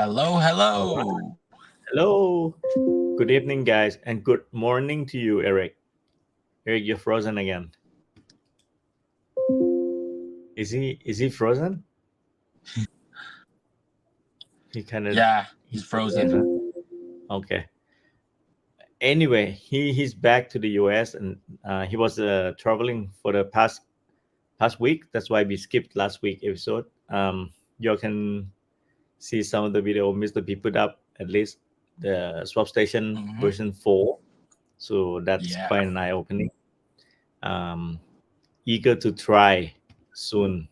Hello, All right. hello. Hello. Good evening, guys, and good morning to you, Eric. Eric, you're frozen again. Is he frozen? He kind of Yeah, he's frozen. okay. Anyway, he's back to the US, and he was traveling for the past week. That's why we skipped last week episode. You can see some of the video Mr. P put up, at least the swap station Hmm. version 4. So that's Yeah. quite an eye opening. Um, Eager to try soon.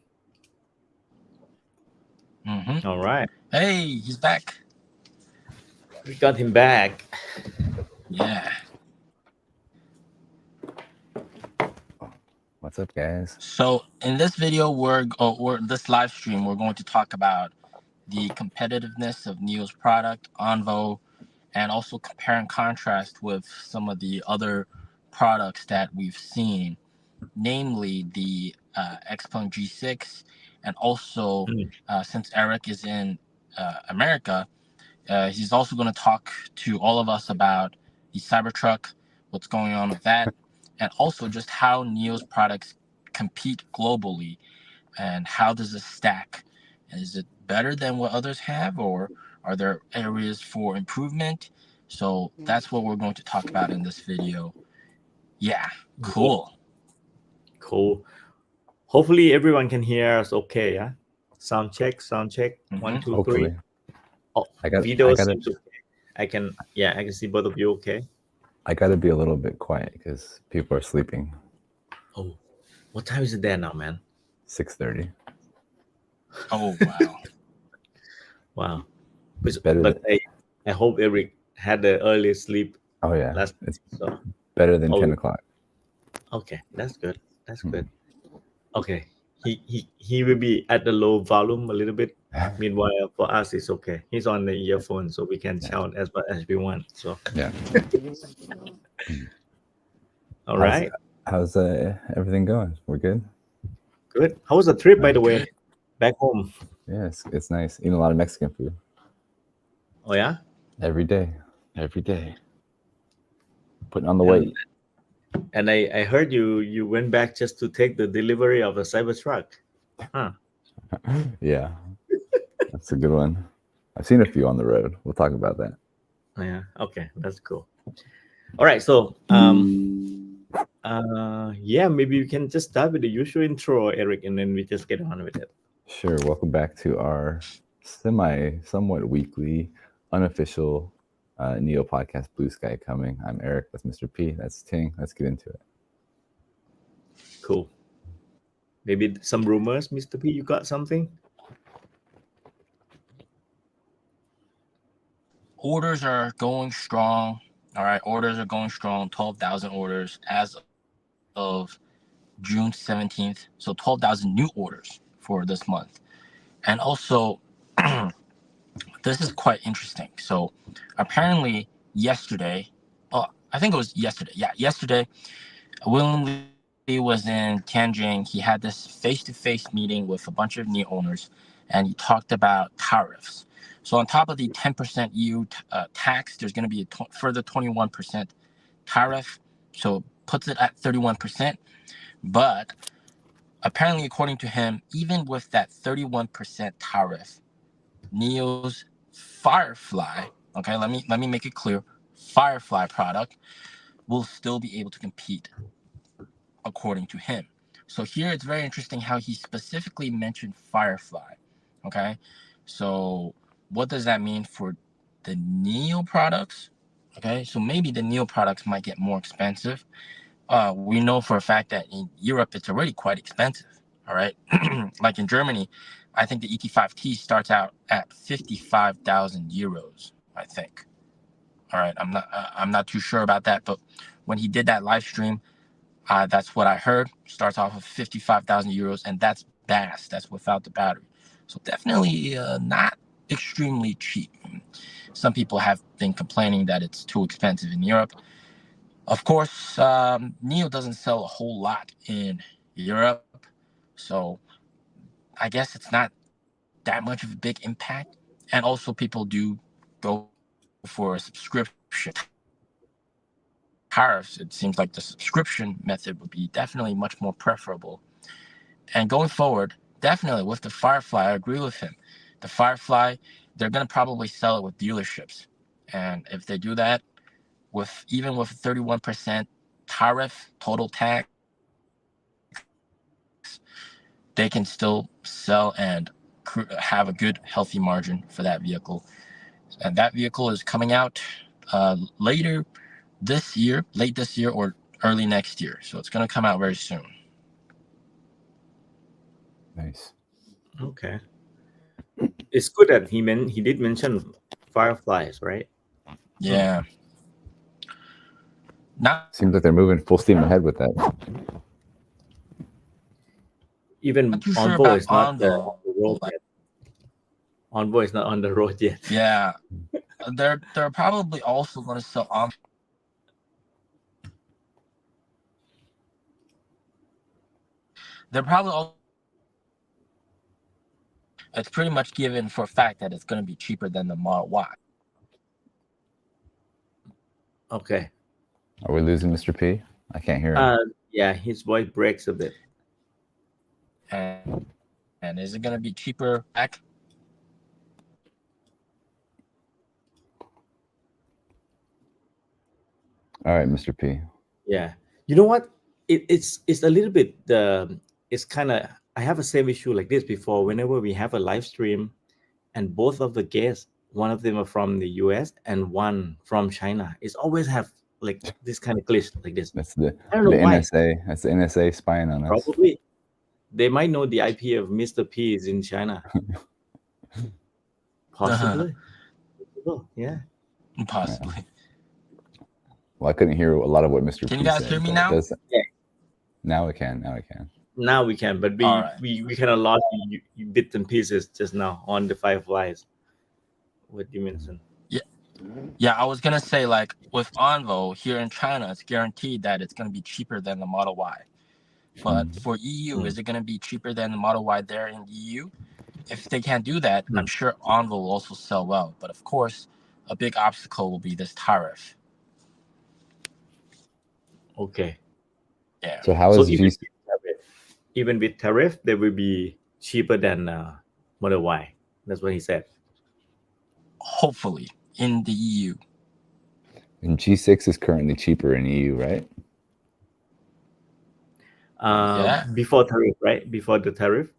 Hmm. All right, Hey, he's back. we got him back. Yeah. What's up, guys? So in this video, or this live stream, we're going to talk about the competitiveness of Nio's product, Onvo, and also compare and contrast with some of the other products that we've seen, namely the Xpeng G6, and also Mm. since Eric is in America, he's also going to talk to all of us about the Cybertruck, what's going on with that, and also just how Nio's products compete globally and how does it stack. Is it better than what others have, or are there areas for improvement? So that's what we're going to talk about in this video. Yeah, cool. Cool. Hopefully everyone can hear us okay. Yeah. Sound check. Sound check. Mhm. 1, 2, 3. Hopefully, Oh, I got video to seems okay. I can see both of you okay. I got to be a little bit quiet because people are sleeping. Oh, what time is it there now, man? 6:30. Oh, wow. Wow. It's better But than I hope Eric had the early sleep oh yeah, last it's so better than oh 10 o'clock. okay, that's good. That's Mhm. good. Okay. He will be at the low volume a little bit. Meanwhile, for us, it's okay. He's on the earphone, so we can Yeah. shout as much as we want. So, Yeah. all right, How's everything going? We're good. good. How was the trip, by Very the way, good. back home? Yeah, it's nice. Eating a lot of Mexican food Oh yeah, every day. Putting on the and weight. and I heard you went back just to take the delivery of a Cybertruck. Huh? Yeah, that's a good one. I've seen a few on the road. We'll talk about that. Oh, yeah. Okay, that's cool. All right, so yeah, maybe we can just start with the usual intro, Eric, and then we just get on with it. Sure. Welcome back to our somewhat weekly, unofficial Neo podcast, Blue Sky Coming. I'm Eric. That's Mr. P. That's TiNG. Let's get into it. Cool. Maybe some rumors, Mr. P. You got something? Orders are going strong. All right, orders are going strong. 12,000 orders as of June 17th. So 12,000 new orders for this month. And also, this is quite interesting. So apparently yesterday, I think it was yesterday. Yeah, yesterday, William Lee was in Tianjin. He had this face-to-face meeting with a bunch of NIO owners, and he talked about tariffs. So on top of the 10% EU tax, there's going to be a further 21% tariff. So puts it at 31%. But apparently, according to him, even with that 31% tariff, NIO's Firefly, okay, let me make it clear, Firefly product will still be able to compete, according to him. So here it's very interesting how he specifically mentioned Firefly. Okay, so what does that mean for the NIO products? Okay, so maybe the NIO products might get more expensive. We know for a fact that in Europe it's already quite expensive. All right, like in Germany, I think the ET5T starts out at 55,000 euros. I think. All right, I'm not too sure about that, but when he did that live stream, that's what I heard. Starts off with 55,000 euros, and that's BAS. That's without the battery. So definitely not extremely cheap. Some people have been complaining that it's too expensive in Europe. Of course, NIO doesn't sell a whole lot in Europe, so I guess it's not that much of a big impact. And also people do go for a subscription. Tariffs, it seems like the subscription method would be definitely much more preferable. And going forward, definitely with the Firefly, I agree with him. The Firefly, they're going to probably sell it with dealerships. And if they do that, even with 31% tariff, total tax, they can still sell and have a good, healthy margin for that vehicle. And that vehicle is coming out late this year or early next year. So it's going to come out very soon. Nice. Okay. It's good that he did mention Fireflies, right? Yeah. Now, Seems like they're moving full steam ahead with that. Even not too sure Onvo about is not on the road Onvo. yet. Onvo is not on the road yet. Yeah. They're probably also going to sell Onvo. They're probably all. It's pretty much given for a fact that it's going to be cheaper than the Model Y. Okay. Are we losing Mr. P? I can't hear him. Yeah, his voice breaks a bit. And is it going to be cheaper back? All right, Mr. P. Yeah. You know what? It's a little bit it's kind of, I have a same issue like this before. Whenever we have a live stream and both of the guests, one of them are from the US and one from China, it's always have like this kind of glitch like this. That's the I don't know why. NSA. That's the NSA spying on us. Probably they might know the IP of Mr. P is in China. Possibly. Yeah. Possibly. Yeah. Well, I couldn't hear a lot of what Mr. P said. Can you guys hear me now? Yeah. Now we can. Now we can. Now we can, but we kind of lost you bits and pieces just now on the Fireflies. What you mentioned? Yeah, I was gonna say, like, with Onvo here in China, it's guaranteed that it's gonna be cheaper than the Model Y. But for EU, is it gonna be cheaper than the Model Y there in EU? If they can't do that, I'm sure Onvo will also sell well. But of course, a big obstacle will be this tariff. Okay. Yeah. So how is G6? Even with tariff, they will be cheaper than Model Y. That's what he said. Hopefully, in the EU. And G6 is currently cheaper in EU, right? Yeah. Before tariff, right? Before the tariff,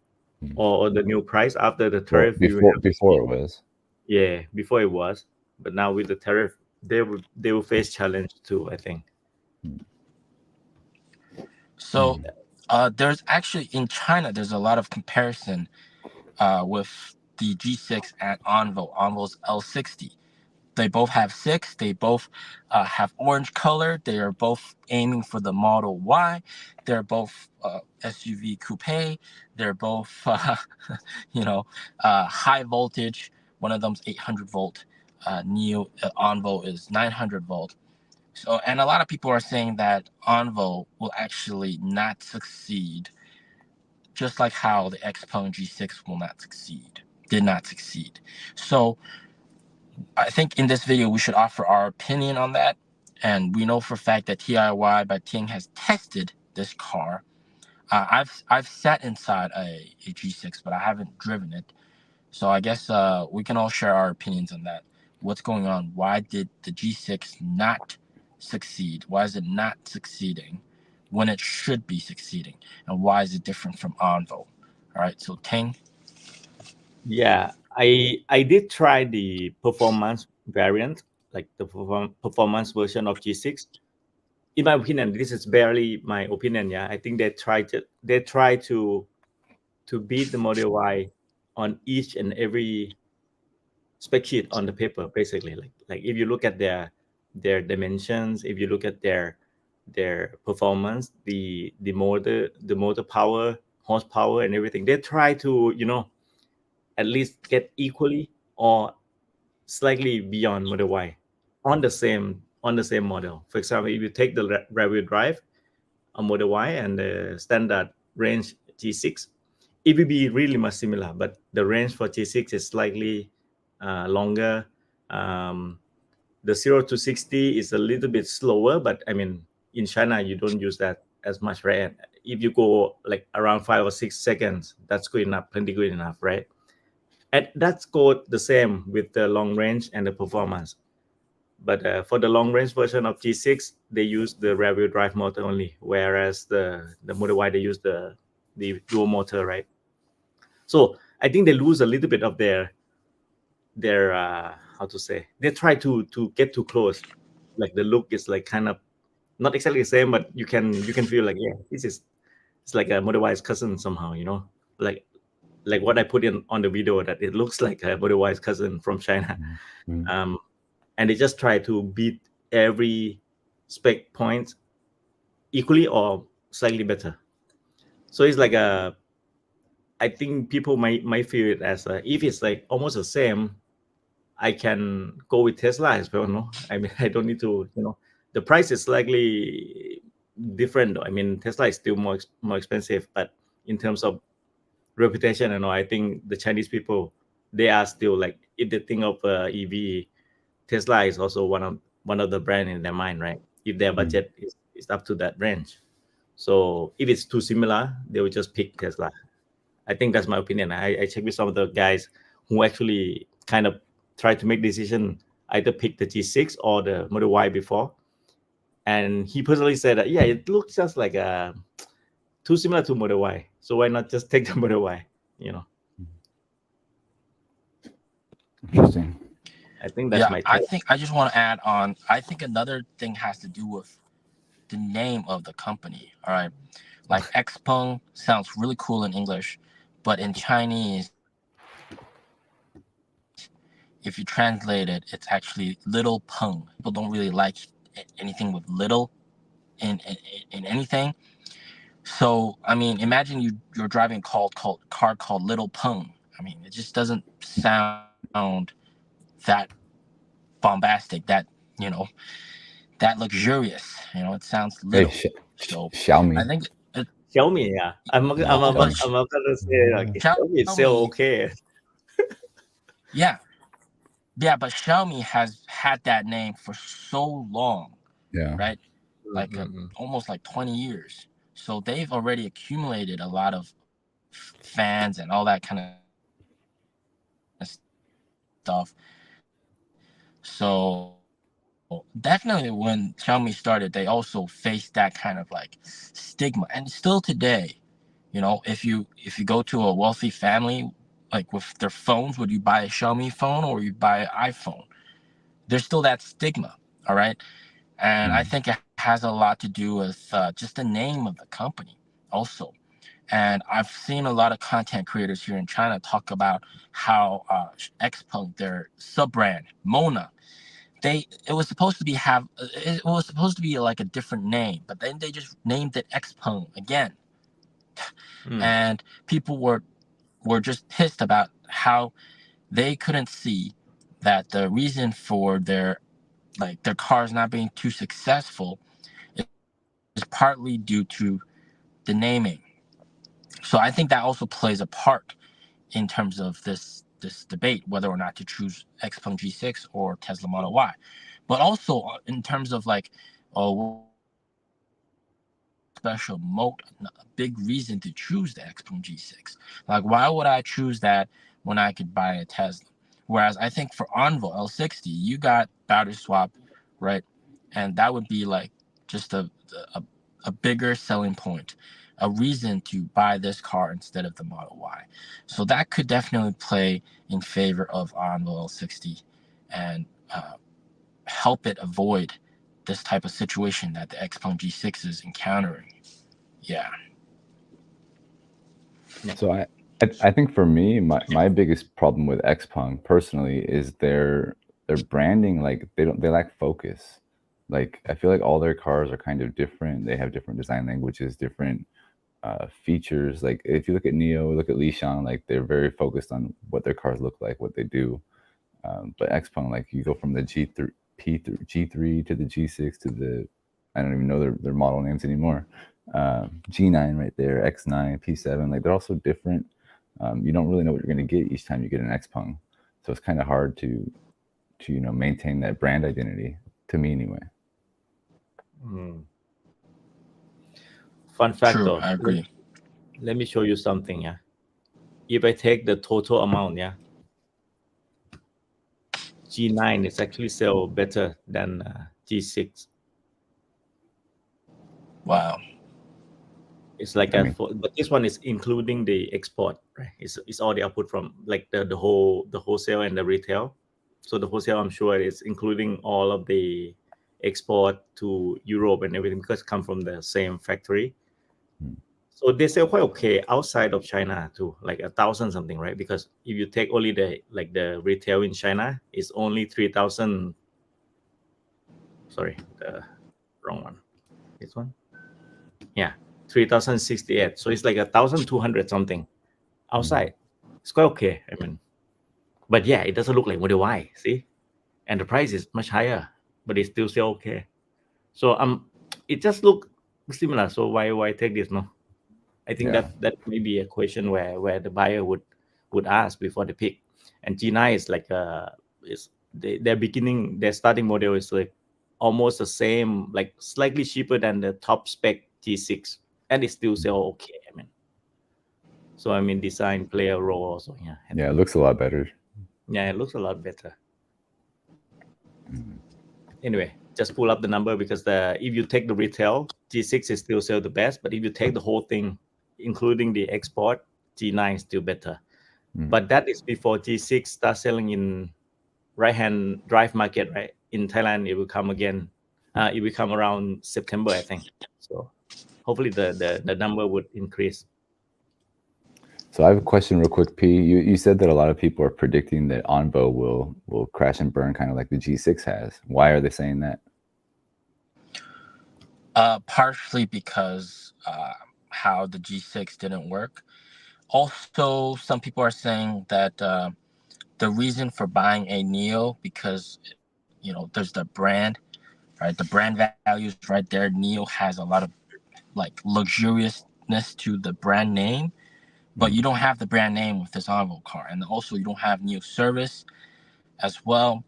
or the new price after the tariff. Before it was. Yeah, before it was, but now with the tariff, they will face challenge too, I think. So there's actually in China, there's a lot of comparison with the G6 and Onvo's L60. They both have 6. They both have orange color. They are both aiming for the Model Y. They're both SUV coupe. They're both, high voltage. One of them's 800 volt. Nio Onvo is 900 volt. So, and a lot of people are saying that Onvo will actually not succeed, just like how the Xpeng G6 did not succeed. So I think in this video, we should offer our opinion on that. And we know for a fact that TIY by TiNG has tested this car. I've sat inside a G6, but I haven't driven it. So I guess we can all share our opinions on that. What's going on? Why did the G6 not succeed? Why is it not succeeding when it should be succeeding? And why is it different from Onvo? All right, so TiNG. Yeah, I did try the performance variant, like the performance version of G6. In my opinion, this is barely my opinion. Yeah, I think they try to beat the Model Y on each and every spec sheet on the paper. Basically, like if you look at their dimensions, if you look at their performance, the motor power, horsepower, and everything, they try to at least get equally or slightly beyond Model Y on the same model. For example, if you take the rear-wheel drive on Model Y and the standard range G6, it will be really much similar, but the range for G6 is slightly longer. The 0 to 60 is a little bit slower, but I mean, in China, you don't use that as much, right? If you go like around 5 or 6 seconds, that's good enough, plenty good enough, right? And that's go the same with the long range and the performance. But for the long range version of G6, they use the rear wheel drive motor only, whereas the Model Y, they use the dual motor, right? So I think they lose a little bit of their how to say, they try to get too close, like the look is like kind of not exactly the same, but you can feel like, yeah, it's like a Model Y's cousin somehow, like what I put in on the video, that it looks like a Model Y's cousin from China. Mm-hmm. And they just try to beat every spec point equally or slightly better. So it's like I think people might feel it as if it's like almost the same, I can go with Tesla as well. No, I mean, I don't need to, the price is slightly different though. I mean, Tesla is still more expensive, but in terms of reputation, I think the Chinese people, they are still like, if they think of EV, Tesla is also one of the brand in their mind, right? If their budget is up to that range. So if it's too similar, they will just pick Tesla. I think that's my opinion. I checked with some of the guys who actually kind of tried to make decision, either pick the G6 or the Model Y before. And he personally said that, yeah, it looks just like too similar to Model Y. So why not just take the Model Y, Interesting. I think that's my take. I think I just want to add on. I think another thing has to do with the name of the company. All right, like Xpeng sounds really cool in English, but in Chinese, if you translate it, it's actually Little Peng. People don't really like anything with little in anything. So I mean, imagine you're driving a car called Little Peng. I mean, it just doesn't sound that bombastic, that that luxurious. It sounds little. So Xiaomi. I think Xiaomi, yeah. I'm about to say like Xiaomi is still okay. Yeah, but Xiaomi has had that name for so long, right? Like almost like 20 years. So they've already accumulated a lot of fans and all that kind of stuff. So definitely when Xiaomi started, they also faced that kind of like stigma. And still today, if you go to a wealthy family, like with their phones, would you buy a Xiaomi phone or you buy an iPhone? There's still that stigma, all right? And I think it has a lot to do with just the name of the company also. And I've seen a lot of content creators here in China talk about how Xpeng, their sub-brand, Mona, it was supposed to be like a different name, but then they just named it Xpeng again. And people were just pissed about how they couldn't see that the reason for their cars not being too successful is partly due to the naming. So I think that also plays a part in terms of this debate, whether or not to choose Xpeng G6 or Tesla Model Y. But also in terms of like special moat, a big reason to choose the Xpeng G6. Like, why would I choose that when I could buy a Tesla? Whereas I think for ONVO L60, you got battery swap, right? And that would be like just a bigger selling point, a reason to buy this car instead of the Model Y. So that could definitely play in favor of ONVO L60 and help it avoid this type of situation that the Xpeng G6 is encountering. Yeah. So I think for me, my biggest problem with Xpeng personally is their branding. Like they lack focus. Like I feel like all their cars are kind of different. They have different design languages, different features. Like if you look at Nio, look at Lishan, like they're very focused on what their cars look like, what they do. But Xpeng, like you go from the G3 to the G6 to the, I don't even know their model names anymore. G9 right there, X9, P7, like they're all so different. You don't really know what you're going to get each time you get an Xpeng. So it's kind of hard to maintain that brand identity, to me anyway. Fun fact True, though, I agree. let me show you something. Yeah, if I take the total amount, yeah, G9 is actually sell better than G6. Wow. It's like but this one is including the export, right? It's all the output from like the wholesale and the retail. So the wholesale, I'm sure, is including all of the export to Europe and everything because it come from the same factory. So they sell quite okay outside of China too, like 1,000 something, right? Because if you take only the retail in China, it's only 3,000. Sorry, the wrong one. This one, yeah, 3,068. So it's like 1,200 something outside. It's quite okay. I mean, but yeah, it doesn't look like Model Y. See, and the price is much higher, but it's still okay. So it just look similar. So why take this? No, I think that may be a question where the buyer would ask before they pick. And G9 is like their starting model is like almost the same, like slightly cheaper than the top spec G6, and it still sell okay. I mean, so I mean, design play a role also. Yeah. Yeah, it looks a lot better. Yeah, it looks a lot better. Anyway, just pull up the number because if you take the retail, G6 is still sell the best, but if you take the whole thing, including the export, G9 is still better. But that is before G6 starts selling in right-hand drive market, right? In Thailand, it will come again. It will come around September, I think. So hopefully the number would increase. So I have a question real quick, P. You said that a lot of people are predicting that ONVO will crash and burn kind of like the G6 has. Why are they saying that? Partially because how the G6 didn't work. Also, some people are saying that the reason for buying a Nio, because there's the brand, right? The brand values right there. Nio has a lot of like luxuriousness to the brand name, but you don't have the brand name with this ONVO car, and also you don't have Nio service as well.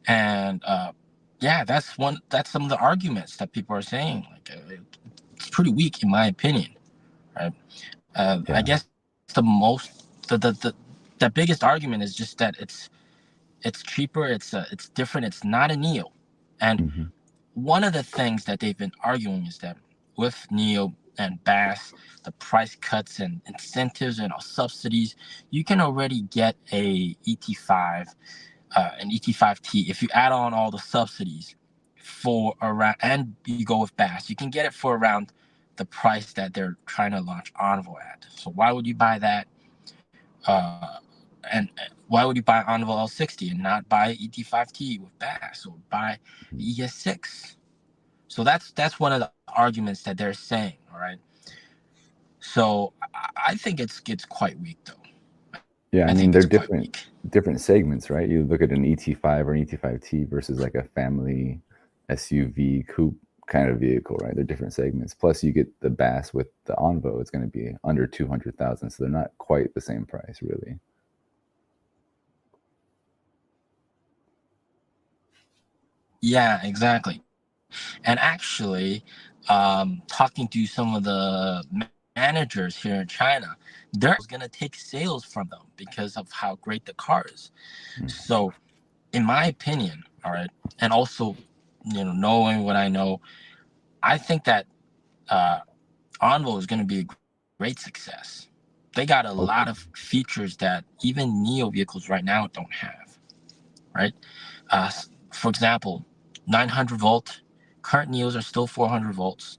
And yeah, that's some of the arguments that people are saying. Like it's pretty weak in my opinion, right? I guess the biggest argument is just that it's cheaper, it's different, it's not a Nio. And one of the things that they've been arguing is that with Nio and BAS, the price cuts and incentives and subsidies, you can already get an ET5T. If you add on all the subsidies for around, and you go with BAS, you can get it for around the price that they're trying to launch ONVO at. So why would you buy that? And why would you buy ONVO L60 and not buy ET5T with BAS or buy ES6? So that's one of the arguments that they're saying. All right. So I think it's quite weak though. Yeah, I mean they're different segments, right? You look at an ET5 or an ET5T versus like a family SUV coupe kind of vehicle, right? They're different segments. Plus you get the BAS with the ONVO, it's going to be under 200,000, so they're not quite the same price really. Yeah, exactly. And actually, talking to some of the managers here in China, they're going to take sales from them because of how great the car is. So in my opinion, all right, and also, knowing what I know, I think that ONVO is going to be a great success. They got a lot of features that even Nio vehicles right now don't have, right? For example, 900 volt. Current Nios are still 400 volts,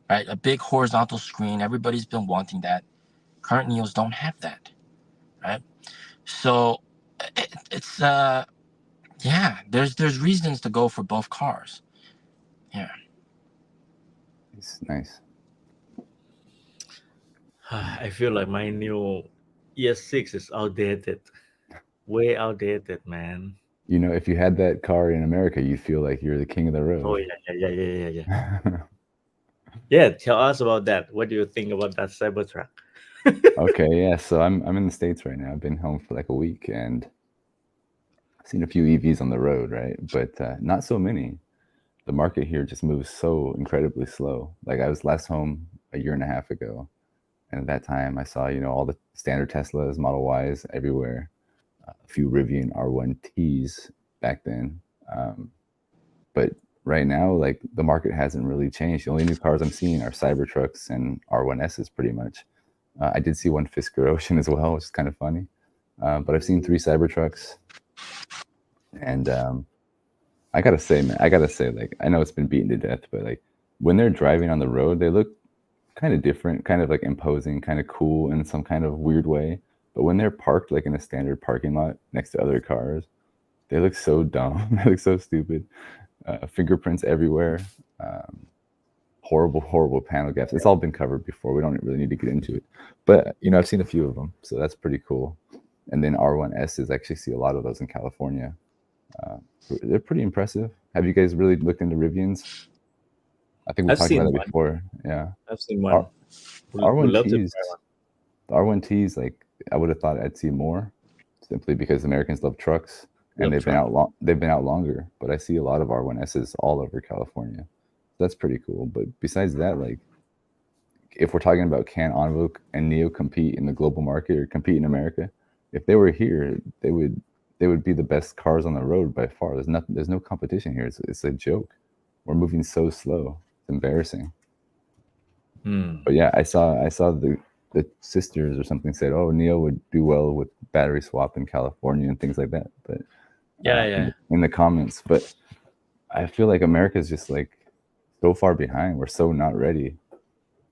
right? A big horizontal screen. Everybody's been wanting that. Current Nios don't have that, right? So it's yeah. There's reasons to go for both cars. Yeah. It's nice. I feel like my new ES6 is outdated, way outdated, man. If you had that car in America, you feel like you're the king of the road. Oh yeah. Yeah, tell us about that. What do you think about that Cybertruck? Okay, yeah. So I'm in the States right now. I've been home for like a week, and seen a few EVs on the road, right? But not so many. The market here just moves so incredibly slow. Like I was last home a year and a half ago, and at that time I saw, all the standard Teslas, Model Ys everywhere, a few Rivian R1Ts back then. But right now, like the market hasn't really changed. The only new cars I'm seeing are Cybertrucks and R1Ss pretty much. I did see one Fisker Ocean as well, which is kind of funny. But I've seen 3 Cybertrucks, and I gotta say, man, like I know it's been beaten to death, but like when they're driving on the road, they look kind of different, kind of like imposing, kind of cool in some kind of weird way. But when they're parked like in a standard parking lot next to other cars, they look so dumb. They look so stupid. Fingerprints everywhere. Horrible panel gaps. It's all been covered before. We don't really need to get into it. But, I've seen a few of them, so that's pretty cool. And then R1Ss, I actually see a lot of those in California. They're pretty impressive. Have you guys really looked into Rivians? I think we talked about it before. Yeah. I've seen one. R1Ts, the R1Ts, like I would have thought I'd see more, simply because Americans love trucks. And they've been out longer, but I see a lot of R1Ss all over California. That's pretty cool. But besides that, like if we're talking about can ONVO and NIO compete in the global market or compete in America, if they were here, they would be the best cars on the road by far. There's no competition here. It's a joke. We're moving so slow. It's embarrassing. But yeah, I saw the sisters or something said, oh, NIO would do well with battery swap in California and things like that. But in the comments, but I feel like America's just like so far behind. We're so not ready.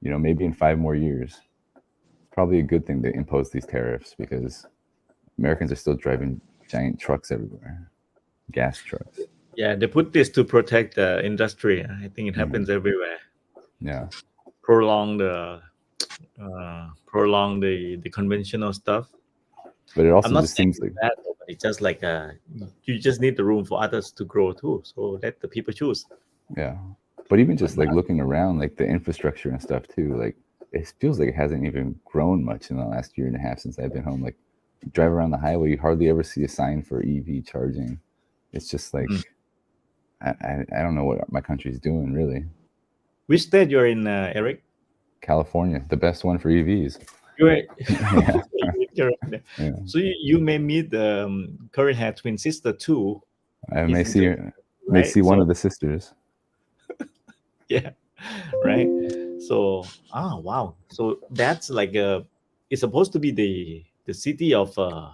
Maybe in 5 more years, it's probably a good thing to impose these tariffs, because Americans are still driving giant trucks everywhere, gas trucks. Yeah, they put this to protect the industry. I think it happens everywhere. Yeah, prolong the conventional stuff. But it also just seems like that, but it's just like you just need the room for others to grow too. So let the people choose. Yeah, but even just like looking around, like the infrastructure and stuff too, like it feels like it hasn't even grown much in the last year and a half since I've been home. Like you drive around the highway, you hardly ever see a sign for EV charging. It's just like I don't know what my country's doing really. Which state you're in, Eric? California, the best one for EVs. Yeah. So you may meet the current hair twin sister too. I may see one of the sisters. Yeah, right. So wow. So that's like it's supposed to be the city of the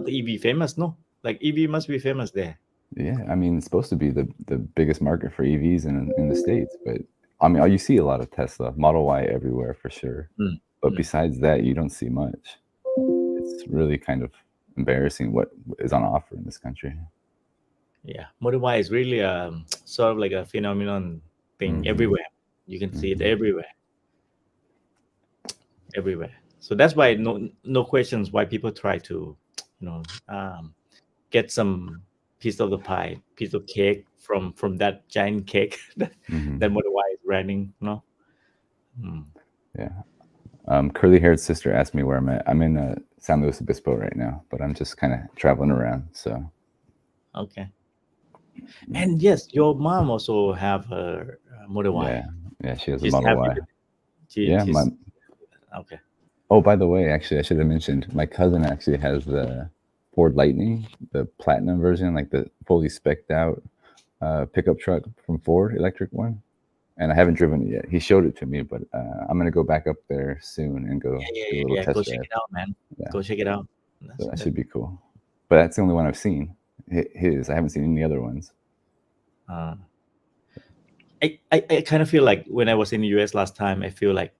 EV famous, no? Like EV must be famous there. Yeah, I mean it's supposed to be the biggest market for EVs in the States, but I mean you see a lot of Tesla, Model Y everywhere for sure. But besides that, you don't see much. It's really kind of embarrassing what is on offer in this country. Yeah, Model Y is really sort of like a phenomenon thing everywhere. You can see it everywhere. So that's why no questions why people try to get some piece of the pie, piece of cake from that giant cake that Model Y is running. Yeah. Curly-haired sister asked me where I'm at. I'm in San Luis Obispo right now, but I'm just kind of traveling around. So. Okay. And yes, your mom also have a Model Y. Yeah, she has a Model Y. Okay. Oh, by the way, actually, I should have mentioned my cousin actually has the Ford Lightning, the platinum version, like the fully spec'd out pickup truck from Ford, electric one. And I haven't driven it yet. He showed it to me, but I'm gonna go back up there soon and go do a little test go drive. Check it out, man. Yeah. Go check it out. So that should be cool. But that's the only one I've seen. His. I haven't seen any other ones. I kind of feel like when I was in the US last time, I feel like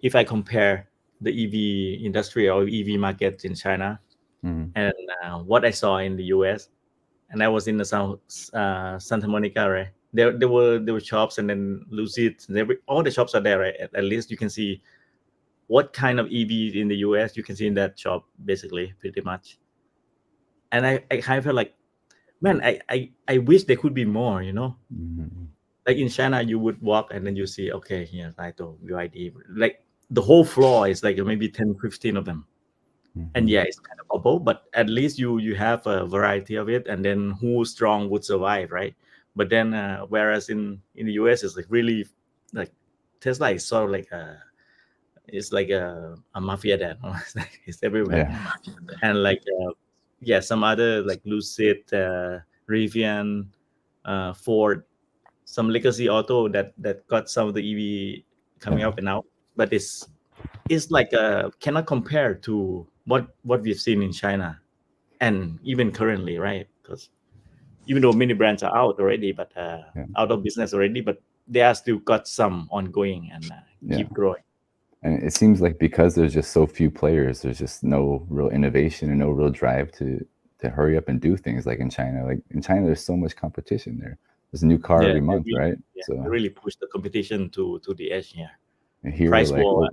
if I compare the EV industry or EV market in China and what I saw in the US, and I was in the Santa Monica, right? There were shops, and then Lucid, all the shops are there, right? At least you can see what kind of EV in the US you can see in that shop, basically, pretty much. And I kind of feel like, man, I wish there could be more, Like in China, you would walk and then you see, okay, here, Raito, BYD. Like the whole floor is like maybe 10, 15 of them. And yeah, it's kind of bubble, but at least you have a variety of it, and then who's strong would survive, right? But then whereas in the US, it's like really like Tesla is sort of like it's like a mafia that it's everywhere. Yeah. And like yeah, some other like Lucid, Rivian, Ford, some legacy auto that got some of the EV coming Yeah. up and out, but it's like cannot compare to what we've seen in China and even currently, right? Because even though many brands are out already, but Yeah. out of business already, but they are still got some ongoing and Yeah. keep growing. And it seems like because there's just so few players, there's just no real innovation and no real drive to hurry up and do things like in China. Like in China, there's so much competition there. There's a new car every month, really, right? Yeah, So they really push the competition to the edge here. and here Price we're like, war,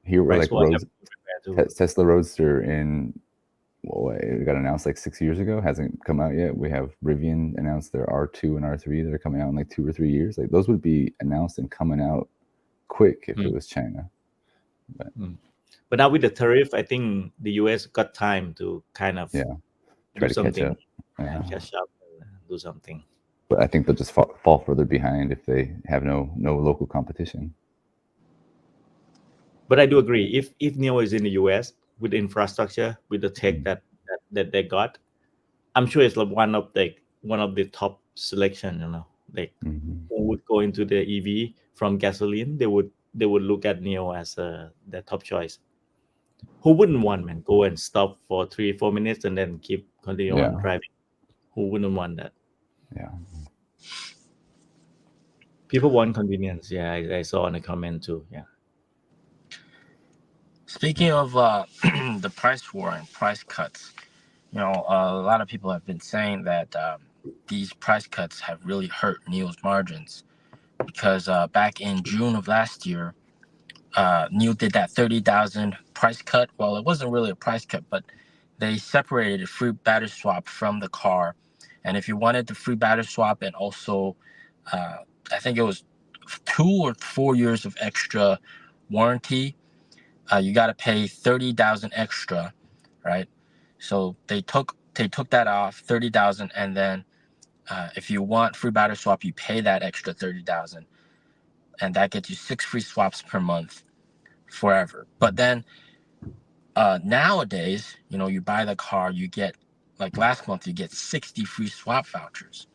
here we're price like war. Tesla Roadster in it got announced like 6 years ago, hasn't come out yet. We have Rivian announced their R2 and R3 that are coming out in like 2 or 3 years. Like those would be announced and coming out quick if it was China. But now with the tariff, I think the US got time to kind of try do to something, catch up. do something. But I think they'll just fall further behind if they have no local competition. But I do agree. If Nio is in the US with the infrastructure, with the tech that they got, I'm sure it's like one of the top selection. Like who would go into the EV from gasoline? They would look at Nio as their top choice. Who wouldn't want, man? Go and stop for 3-4 minutes and then continue on driving. Who wouldn't want that? Yeah. People want convenience. Yeah, I saw in a comment too. Yeah. Speaking of the price war and price cuts, a lot of people have been saying that these price cuts have really hurt Nio's margins because back in June of last year, Nio did that 30,000 price cut. Well, it wasn't really a price cut, but they separated a free battery swap from the car. And if you wanted the free battery swap and also, I think it was 2 or 4 years of extra warranty, you got to pay 30,000 extra, right? So they took that off 30,000, and then if you want free battery swap, you pay that extra 30,000, and that gets you 6 free swaps per month forever. But then nowadays, you buy the car, you get, like last month, you get 60 free swap vouchers,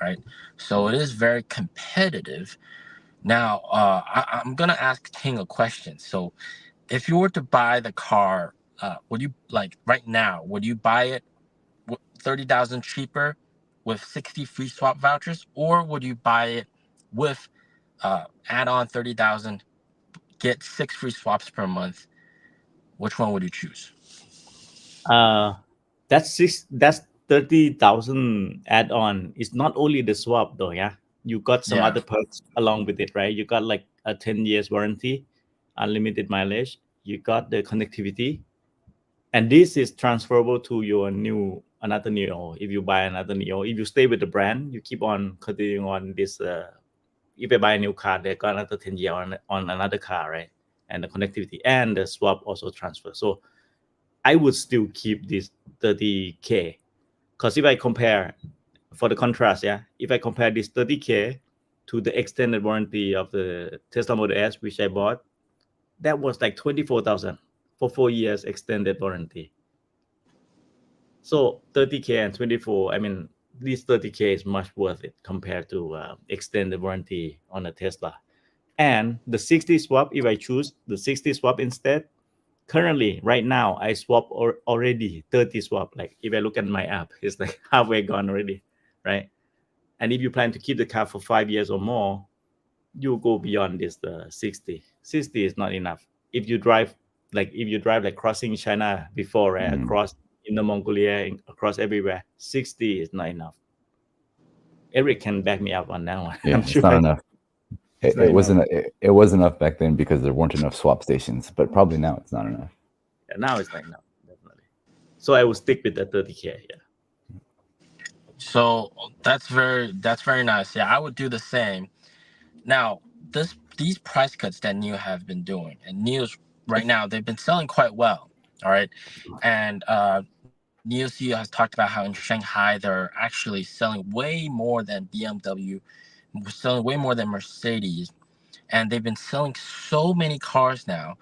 right? So it is very competitive. Now, I'm gonna ask TiNG a question. So if you were to buy the car, would you, like right now, would you buy it 30,000 cheaper with 60 free swap vouchers, or would you buy it with add on 30,000, get 6 free swaps per month? Which one would you choose? That's 30,000 add on. It's not only the swap though. Yeah, you got some other perks along with it, right? You got like a 10 years warranty, unlimited mileage. You got the connectivity, and this is transferable to your another Nio. If you buy another Nio, if you stay with the brand, you keep on continuing on this. If you buy a new car, they got another 10 year on another car, right? And the connectivity and the swap also transfer. So I would still keep this 30K, because if I compare, for the contrast, if I compare this 30K to the extended warranty of the Tesla Model S, which I bought, that was like 24,000 for 4 years extended warranty. So 30K and 24, I mean, this 30K is much worth it compared to extended warranty on a Tesla. And the 60 swap, if I choose the 60 swap instead, currently, right now, I swap already 30 swap. Like if I look at my app, it's like halfway gone already, right? And if you plan to keep the car for 5 years or more, you go beyond this 60. 60 is not enough. If you drive like crossing China before, right? Across Inner Mongolia, across everywhere, 60 is not enough. Eric can back me up on that one. Yeah, it's not enough. It was enough back then because there weren't enough swap stations, but probably now it's not enough. Yeah, now it's not enough, definitely. So I will stick with the 30K. Yeah. So that's very nice. Yeah, I would do the same. Now, these price cuts that Nio have been doing, and Nio's right now, they've been selling quite well. All right, and Nio CEO has talked about how in Shanghai they're actually selling way more than BMW, selling way more than Mercedes, and they've been selling so many cars now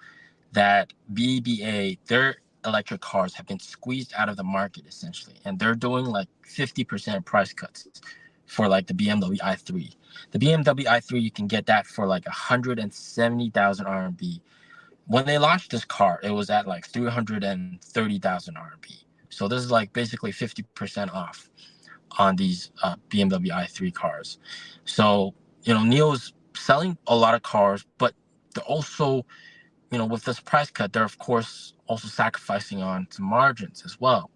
that BBA, their electric cars have been squeezed out of the market essentially, and they're doing like 50% price cuts for like the BMW i3. The BMW i3, you can get that for like 170,000 RMB. When they launched this car, it was at like 330,000 RMB. So this is like basically 50% off on these BMW i3 cars. So, Nio's selling a lot of cars, but they're also, with this price cut, they're of course also sacrificing on some margins as well.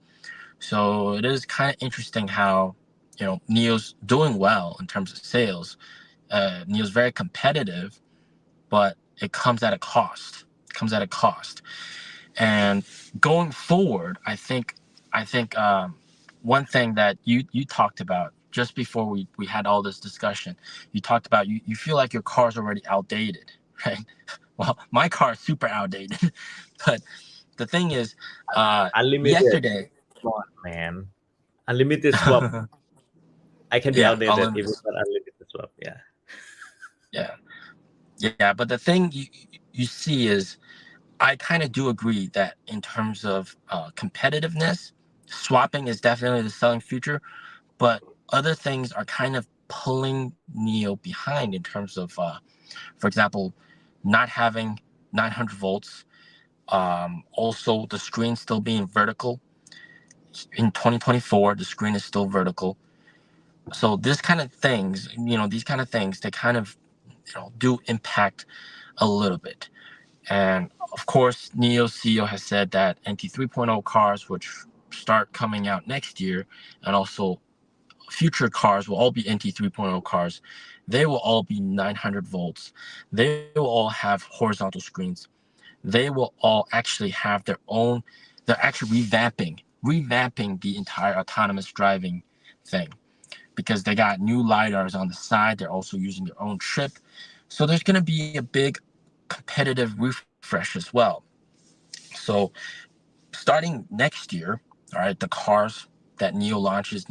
So it is kind of interesting how, Nio's doing well in terms of sales. Nio's very competitive, but it comes at a cost. It comes at a cost. And going forward, I think one thing that you talked about just before we had all this discussion, you talked about you feel like your car's already outdated, right? Well, my car is super outdated, but the thing is, Unlimited. yesterday, Come on, man. Unlimited swap. I can be yeah, outdated if it's not unlimited swap. yeah. But the thing you see is, I kind of do agree that in terms of competitiveness, swapping is definitely the selling feature, but other things are kind of pulling Nio behind in terms of, for example, not having 900 volts. Also, the screen still being vertical. In 2024, the screen is still vertical. So these kind of things, they kind of, do impact a little bit. And of course, Nio CEO has said that NT 3.0 cars, which start coming out next year, and also future cars will all be NT 3.0 cars. They will all be 900 volts. They will all have horizontal screens. They will all actually have their own. They're actually revamping the entire autonomous driving thing, because they got new lidars on the side. They're also using their own chip. So there's going to be a big competitive refresh as well. So starting next year, all right, the cars that Nio launches,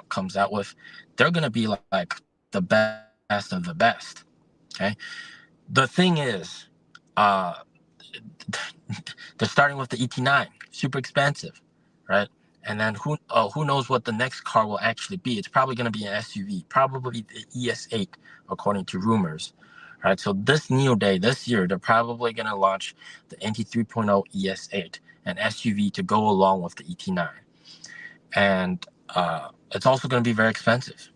comes out with, they're going to be like the best of the best. Okay. The thing is, they're starting with the ET9, super expensive, right? And then who knows what the next car will actually be? It's probably going to be an SUV, probably the ES8, according to rumors. All right, so this Nio Day this year, they're probably going to launch the NT 3.0 ES8, an SUV to go along with the ET9, and it's also going to be very expensive.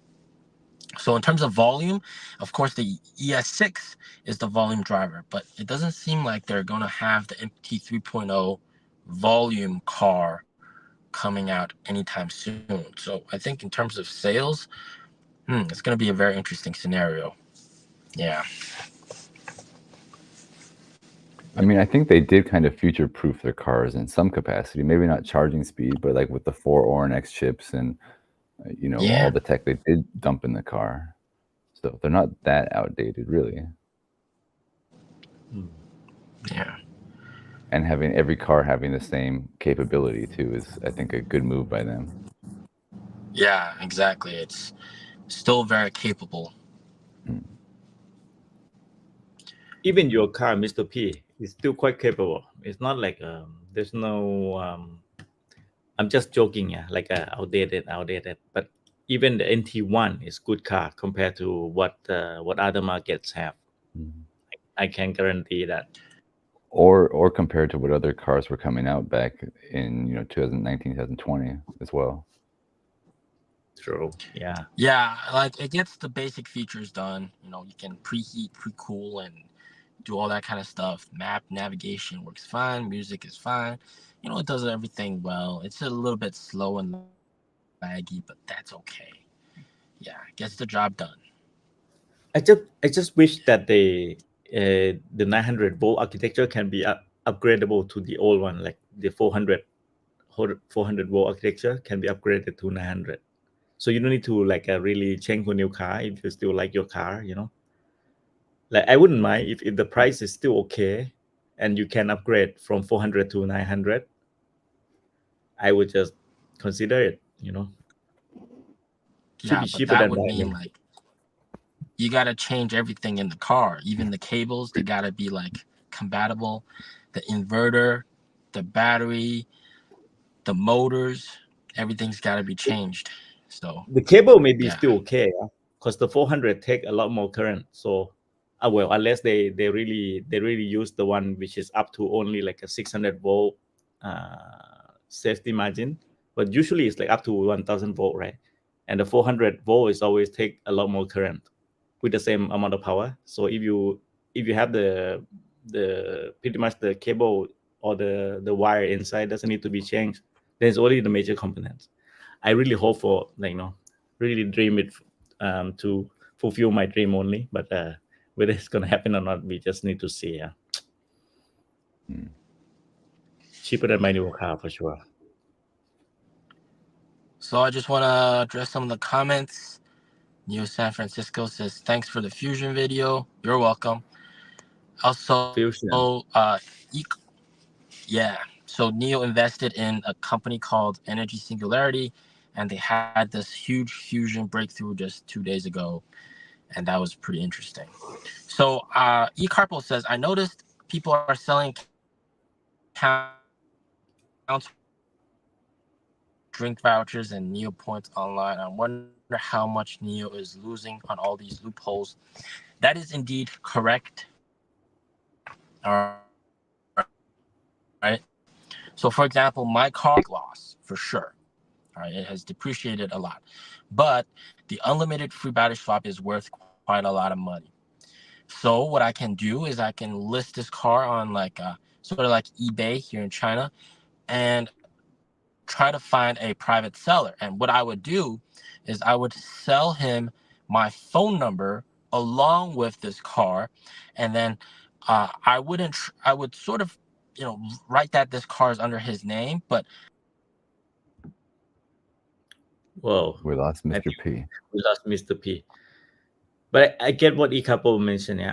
So in terms of volume, of course, the ES6 is the volume driver, but it doesn't seem like they're going to have the NT 3.0 volume car coming out anytime soon. So I think in terms of sales, it's going to be a very interesting scenario. Yeah. I mean, I think they did kind of future-proof their cars in some capacity. Maybe not charging speed, but like with the 4 Orin X chips and all the tech they did dump in the car. So they're not that outdated, really. Yeah. And having every car having the same capability too is, I think, a good move by them. Yeah, exactly. It's still very capable. Even your car, Mr. P, is still quite capable. It's not like there's no. I'm just joking, yeah, like outdated. But even the NT1 is good car compared to what other markets have. I can guarantee that. Or compared to what other cars were coming out back in 2019, 2020 as well. True. Yeah. Yeah, like it gets the basic features done. You can preheat, pre-cool, and do all that kind of stuff. Map navigation works fine. Music is fine. It does everything well. It's a little bit slow and laggy, but that's okay. Yeah, gets the job done. I just wish that the 900 volt architecture can be upgradable to the old one, like the 400 volt architecture can be upgraded to 900. So you don't need to like really change for new car if you still like your car, Like I wouldn't mind if the price is still okay and you can upgrade from 400 to 900. I would just consider it. You know, should Yeah, be but cheaper that than would buying mean it. like you got to change everything in the car. Even the cables, they got to be like compatible. The inverter, the battery, the motors, everything's got to be changed. So The cable may be yeah, still okay, because the 400 take a lot more current. So, well, unless they really use the one which is up to only like a 600 volt safety margin, but usually it's like up to 1000 volt, right? And the 400 volt is always take a lot more current with the same amount of power. So if you have the pretty much the cable or the wire inside doesn't need to be changed, then it's only the major components. I really hope for, like, really dream it to fulfill my dream only, but whether it's gonna happen or not, we just need to see. Yeah, cheaper than my new car for sure. so I just want to address some of the comments. Neo San Francisco says, thanks for the Fusion video. You're welcome. Also, Fusion. yeah. So Neo invested in a company called Energy Singularity, and they had this huge Fusion breakthrough just 2 days ago, and that was pretty interesting. So eCarpo says, I noticed people are selling counts, drink vouchers, and Neo points online. I wonder how much Neo is losing on all these loopholes. That is indeed correct. All right. So, for example, my car loss for sure. All right, it has depreciated a lot, but the unlimited free battery swap is worth quite a lot of money. So, what I can do is I can list this car on like sort of like eBay here in China, and try to find a private seller. And what I would do is I would sell him my phone number along with this car, and then I would sort of write that this car is under his name, but Whoa, We lost I Mr. think P. we lost Mr. P. But I get what eCouple mentioned. Yeah,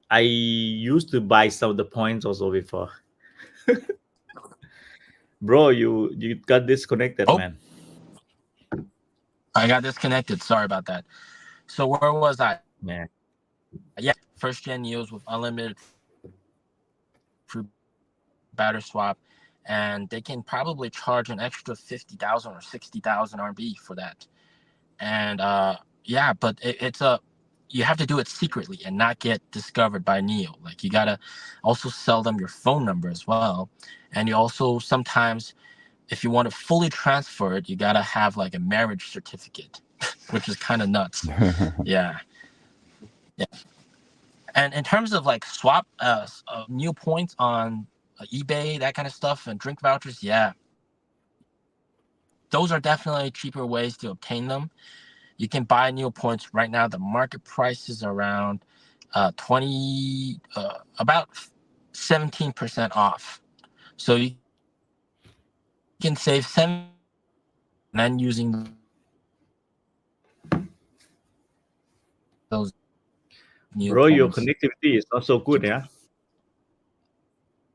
I used to buy some of the points also before. Bro, you got disconnected, oh, man. I got disconnected. Sorry about that. So where was I? Yeah. Yeah, first gen Neos with unlimited free battery swap, and they can probably charge an extra 50,000 or 60,000 RMB for that. And yeah, but you have to do it secretly and not get discovered by Nio. Like, you gotta also sell them your phone number as well, and you also sometimes, if you want to fully transfer it, you gotta have like a marriage certificate, which is kind of nuts. Yeah. And in terms of like swap new points on eBay, that kind of stuff, and drink vouchers, yeah, those are definitely cheaper ways to obtain them. You can buy Nio points right now. The market price is around about 17% off. So you can save 7 and then using those Nio Bro, your points. connectivity is not so good, yeah.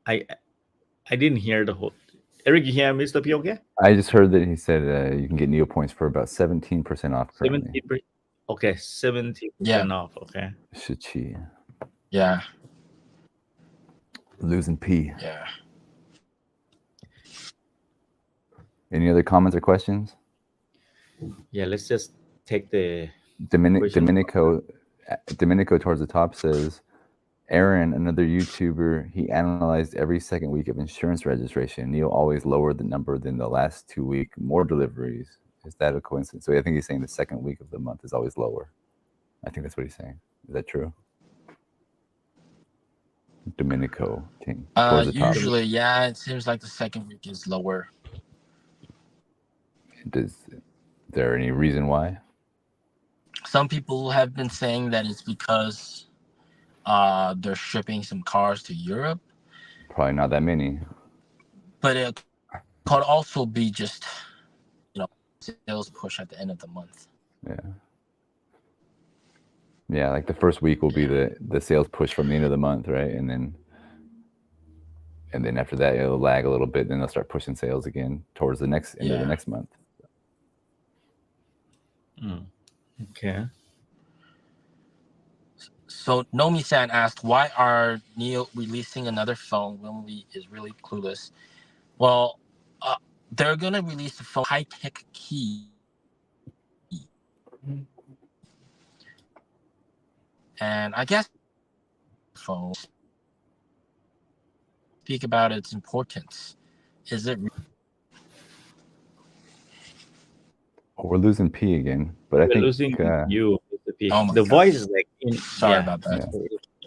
I didn't hear the whole. Eric, you hear Mr. P okay? I just heard that he said you can get Neo points for about 17% off currently. 17%. Okay, 17% off. Okay. Shichi. Yeah. Losing P. Yeah. Any other comments or questions? Yeah, let's just take the Domenico towards the top says, Aaron, another YouTuber, he analyzed every second week of insurance registration. Nio always lowered the number than the last 2 week, more deliveries. Is that a coincidence? So I think he's saying the second week of the month is always lower. I think that's what he's saying. Is that true? Domenico TiNG. Usually, yeah, it seems like the second week is lower. Is there any reason why? Some people have been saying that it's because they're shipping some cars to Europe. Probably not that many. But it could also be just, sales push at the end of the month. Yeah, like the first week will be the sales push from the end of the month, right? And and then after that it'll lag a little bit, then they'll start pushing sales again towards the next end of the next month. Okay. So Nomi-san asked, why are Nio releasing another phone when we is really clueless? Well, they're gonna release a phone high-tech key, and I guess phone speak about its importance. Is it? Oh, we're losing P again, but I We're think losing you. Oh my the God. voice is like Sorry about that.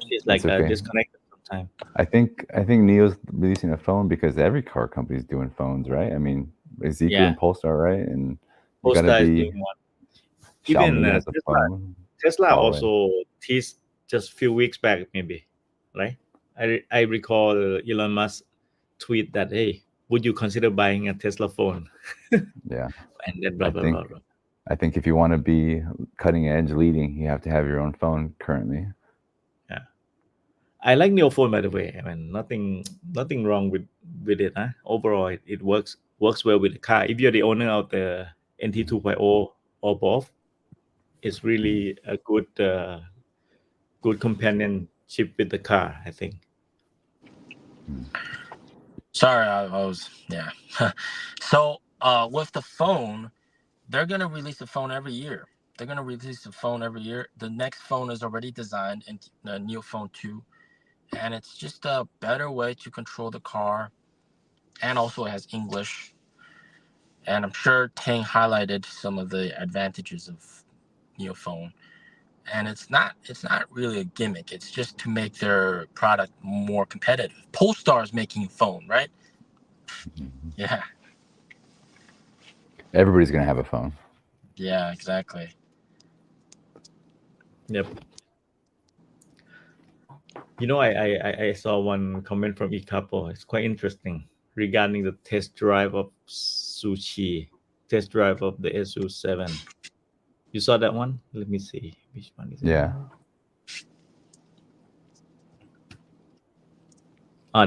It's like okay. disconnected sometimes. I think Nio's releasing a phone because every car company is doing phones, right? I mean, Zeekr and Polestar, right? And you gotta Polestar is be doing one. Xiaomi Even has a phone. Tesla Huawei. also teased just a few weeks back, maybe, right? I recall Elon Musk tweet that, hey, would you consider buying a Tesla phone? Yeah. And then blah, blah, blah, blah. I think if you want to be cutting edge leading, you have to have your own phone currently. Yeah. I like Nio phone, by the way. I mean, nothing wrong with it. Huh? Overall, it works well with the car. If you're the owner of the NT 2.0 or above, it's really a good companionship with the car, I think. Sorry, I was So with the phone, they're gonna release a phone every year. They're gonna release a phone every year. The next phone is already designed in the Nio Phone 2, and it's just a better way to control the car, and also it has English. And I'm sure TiNG highlighted some of the advantages of Nio Phone. And it's not really a gimmick. It's just to make their product more competitive. Polestar is making a phone, right? Yeah. Everybody's gonna have a phone. Yeah, exactly. Yep. You know, I saw one comment from each couple. It's quite interesting regarding the test drive of Sushi, test drive of the SU7. You saw that one? Let me see. Which one is it? Yeah.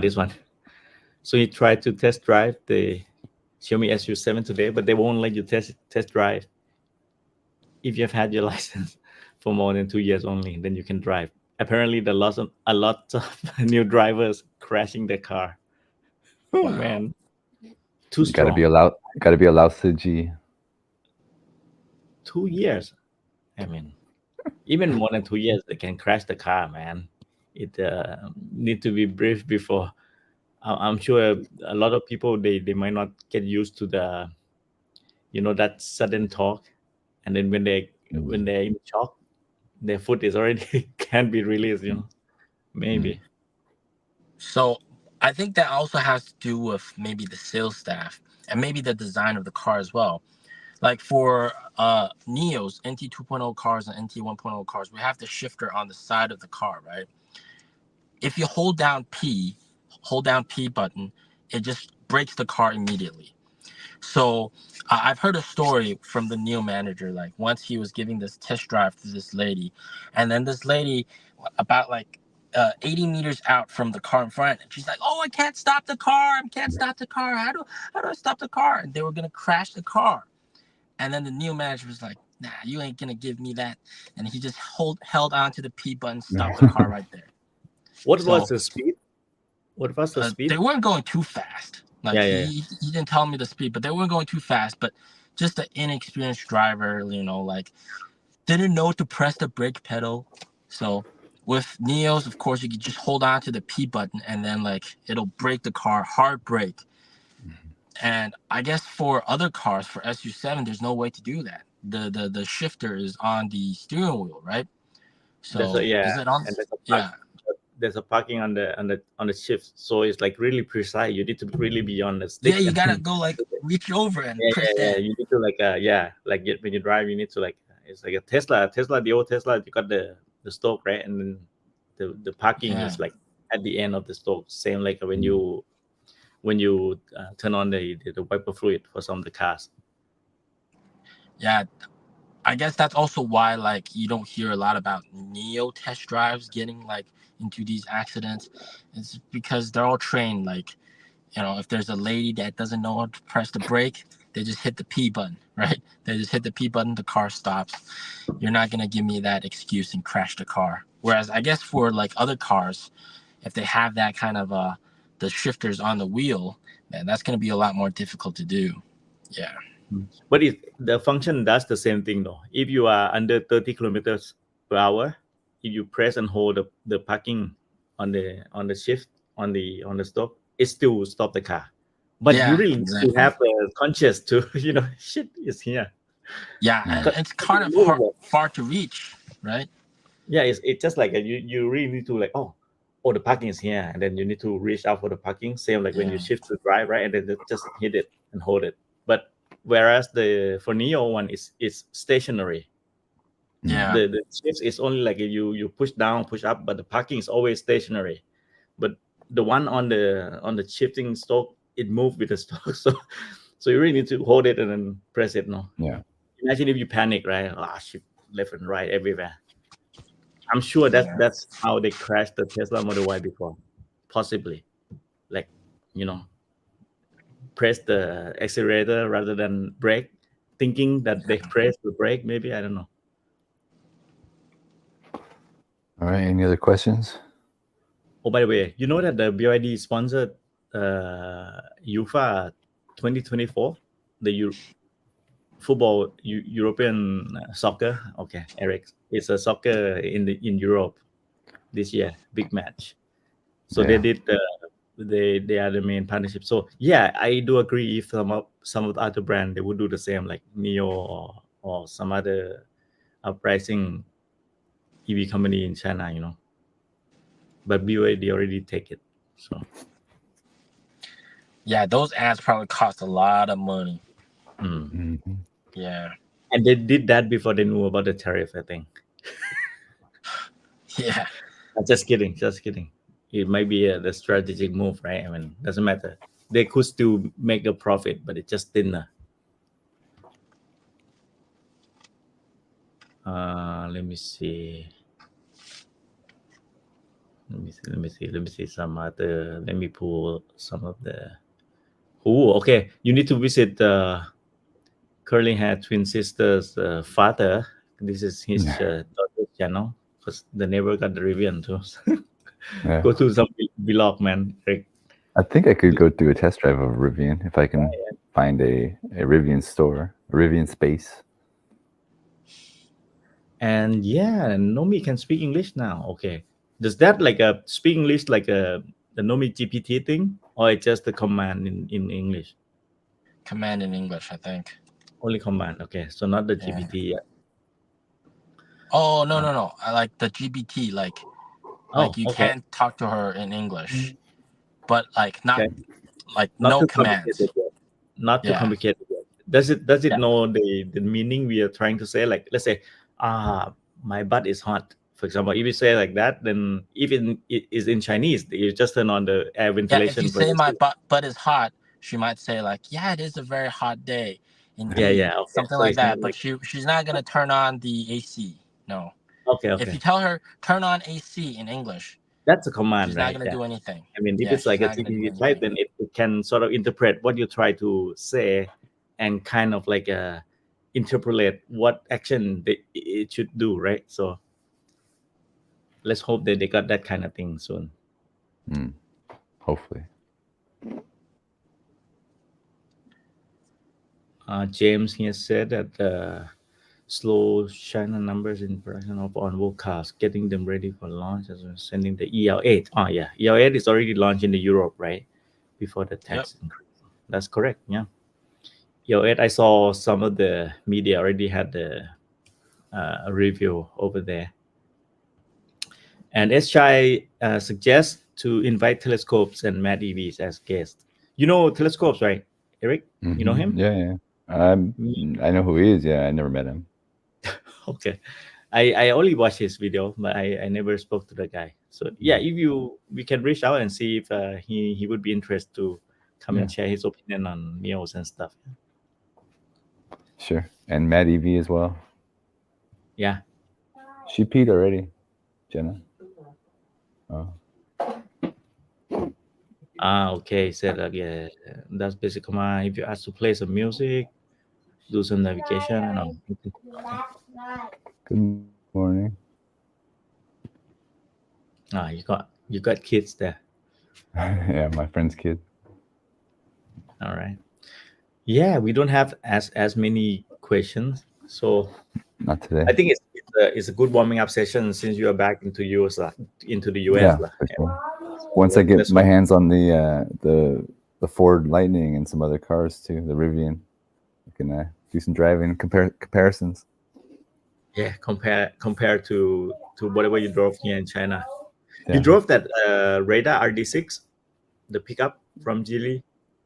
This one. So he tried to test drive the Xiaomi SU7 today, but they won't let you test drive if you've had your license for more than 2 years only. Then you can drive. Apparently, there are a lot of new drivers crashing their car. Oh man, too strong. Gotta be allowed Suji. 2 years. I mean, even more than 2 years, they can crash the car, man. It need to be briefed before. I'm sure a lot of people they might not get used to the, that sudden torque, and then when they're in shock, their foot is already can't be released. Maybe. So I think that also has to do with maybe the sales staff and maybe the design of the car as well. Like for Nio's NT 2.0 cars and NT 1.0 cars, we have the shifter on the side of the car, right? If you hold down P button, it just breaks the car immediately. So I've heard a story from the Nio manager. Like once he was giving this test drive to this lady, and then this lady about like 80 meters out from the car in front, and she's like, "Oh, I can't stop the car. I can't stop the car. How do I stop the car?" And they were gonna crash the car. And then the Nio manager was like, "Nah, you ain't gonna give me that." And he just held on to the P button, stopped the car right there. What was the speed? What was the speed? They weren't going too fast. Like he didn't tell me the speed, but they weren't going too fast. But just an inexperienced driver, like didn't know to press the brake pedal. So with Nios, of course, you can just hold on to the P button and then like it'll brake the car, hard brake. And I guess for other cars, for SU7, there's no way to do that. The shifter is on the steering wheel, right? So is it on? There's a parking on the shift, so it's like really precise. You need to really be on the stick. Yeah, you gotta go like reach over and press that. You need to like when you drive, you need to like it's like a Tesla, the old Tesla. You got the stroke, right, and then the parking is like at the end of the stroke. Same like when you turn on the wiper fluid for some of the cars. Yeah, I guess that's also why like you don't hear a lot about Nio test drives getting like into these accidents. It's because they're all trained. Like, you know, if there's a lady that doesn't know how to press the brake, they just hit the P button, right? They just hit the P button, the car stops. You're not gonna give me that excuse and crash the car. Whereas I guess for like other cars, if they have that kind of the shifters on the wheel, man, that's gonna be a lot more difficult to do. Yeah. But the function does the same thing though. If you are under 30 kilometers per hour, if you press and hold the parking on the shift on the stop, it still stop the car. But you Yeah, really exactly. need to have the conscious to shit is here. Yeah, it's kind of far to reach, right? Yeah, it's just like you really need to like oh the parking is here, and then you need to reach out for the parking. Same like when you Yeah. shift to drive, right, and then just hit it and hold it. But whereas for Nio one is stationary. Yeah. The shift is only like you push down, push up, but the parking is always stationary. But the one on the shifting stroke, it moves with the stroke. So you really need to hold it and then press it. No. Yeah. Imagine if you panic, right? Ah, shit, left and right everywhere. I'm sure Yeah. that's how they crashed the Tesla Model Y before, possibly. Like, press the accelerator rather than brake, thinking that they press the brake. Maybe I don't know. All right. Any other questions? Oh, by the way, you know that the BYD sponsored UEFA 2024, the European soccer. Okay, Eric, it's a soccer in Europe this year, big match. So they did they are the main partnership. So yeah, I do agree. If some of the other brand, they would do the same, like Nio or some other uprising EV company in China, But BYD already take it. So Yeah, those ads probably cost a lot of money. Mhm. Yeah. and they did that before they knew about the tariff, I think. Yeah. Just kidding. It might be the strategic move, right? I mean, doesn't matter. They could still make a profit, but it just didn't. Let me see. Let me see some other. Let me pull some of the. Oh, okay. You need to visit Curly Hair Twin Sisters' father. This is his daughter's channel because they never got the Rivian too. Yeah. Go to some vlog, man. Rick. I think I could go do a test drive of a Rivian if I can find a Rivian store, a Rivian space. And yeah, Nomi can speak English now. Okay. Does that like speak English like the Nomi GPT thing, or it's just the command in English? Command in English, I think. Only command. Okay, so not the GPT yet. Oh no. I like the GPT. Like you okay. can talk to her in English, but like not Okay. like Not no too commands. complicated yet. Not too Yeah. complicated yet. Does it Yeah. know the meaning we are trying to say? Like, let's say, my butt is hot. For example, if you say like that, then even it is in Chinese, you just turn on the air Yeah, ventilation. if you say my butt is hot, she might say like, yeah, it is a very hot day. Indeed. Yeah. Okay. Something So like it's not that. But she's not gonna turn on the AC. No. okay. If you tell her turn on AC in English, That's a command, she's right? not gonna do anything. I mean, if Yeah, it's like she's a not gonna do GPT type, anything. then it can sort of interpret what you try to say and kind of like interpolate what action it should do, right? So let's hope that they got that kind of thing soon. Hopefully. James here said that slow China numbers in production of ONVO cars, getting them ready for launch as well as sending the EL8. Oh yeah, EL8 is already launched in the Europe, right? Before the tax increase. That's correct. Yeah. EL8, I saw some of the media already had the review over there. And SCHI suggests to invite telescopes and mad EVs as guests. You know telescopes, right, Eric? You know him? Yeah. I know who he is. Yeah, I never met him. Okay. I only watched his video, but I never spoke to the guy. So yeah, if we can reach out and see if he would be interested to come and share his opinion on Nios and stuff. Sure. And Mad EV as well. Yeah. She peed already, Jenna. Oh, Okay. Said yeah. That's basic command. If you ask to play some music, do some navigation, and all. Okay. good morning. You got kids there. Yeah, my friend's kid. All right. Yeah, we don't have as many questions, so Not today. I think it's a good warming up session since you are back into US into the US Yeah, lah. for Yeah. sure. Once I get Let's my hope. hands on the Ford Lightning and some other cars too, the Rivian, I can do some driving comparisons. Yeah, compare to whatever you drove here in China. You Yeah. drove that Radar RD6, the pickup from Geely